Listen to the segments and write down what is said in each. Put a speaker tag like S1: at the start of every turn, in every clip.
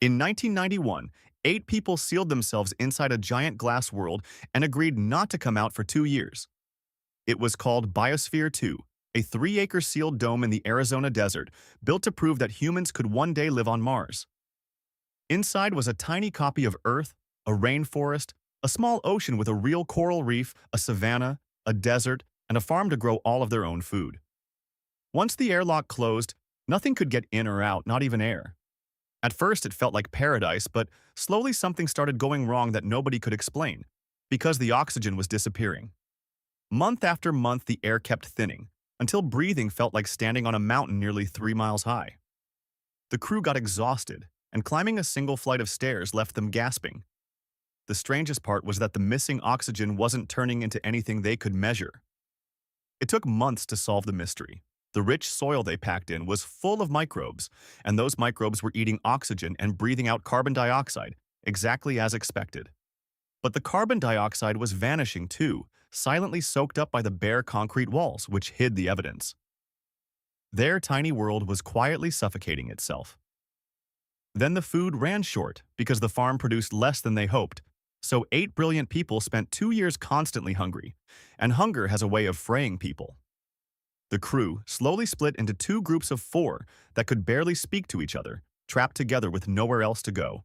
S1: In 1991, 8 people sealed themselves inside a giant glass world and agreed not to come out for 2 years. It was called Biosphere 2, a 3-acre sealed dome in the Arizona desert, built to prove that humans could one day live on Mars. Inside was a tiny copy of Earth, a rainforest, a small ocean with a real coral reef, a savanna, a desert, and a farm to grow all of their own food. Once the airlock closed, nothing could get in or out, not even air. At first, it felt like paradise, but slowly something started going wrong that nobody could explain, because the oxygen was disappearing. Month after month, the air kept thinning, until breathing felt like standing on a mountain nearly 3 miles high. The crew got exhausted, and climbing a single flight of stairs left them gasping. The strangest part was that the missing oxygen wasn't turning into anything they could measure. It took months to solve the mystery. The rich soil they packed in was full of microbes, and those microbes were eating oxygen and breathing out carbon dioxide, exactly as expected. But the carbon dioxide was vanishing too, silently soaked up by the bare concrete walls, which hid the evidence. Their tiny world was quietly suffocating itself. Then the food ran short because the farm produced less than they hoped, so 8 brilliant people spent 2 years constantly hungry, and hunger has a way of fraying people. The crew slowly split into 2 groups of 4 that could barely speak to each other, trapped together with nowhere else to go.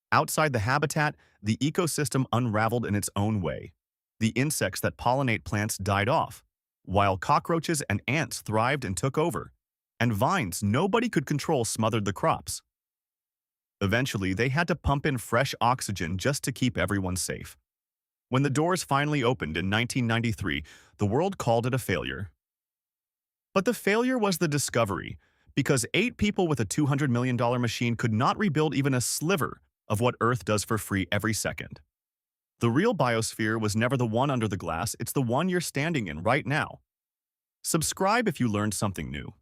S1: Outside the habitat, the ecosystem unraveled in its own way. The insects that pollinate plants died off, while cockroaches and ants thrived and took over, and vines nobody could control smothered the crops. Eventually, they had to pump in fresh oxygen just to keep everyone safe. When the doors finally opened in 1993, the world called it a failure. But the failure was the discovery, because 8 people with a $200 million machine could not rebuild even a sliver of what Earth does for free every second. The real biosphere was never the one under the glass, it's the one you're standing in right now. Subscribe if you learned something new.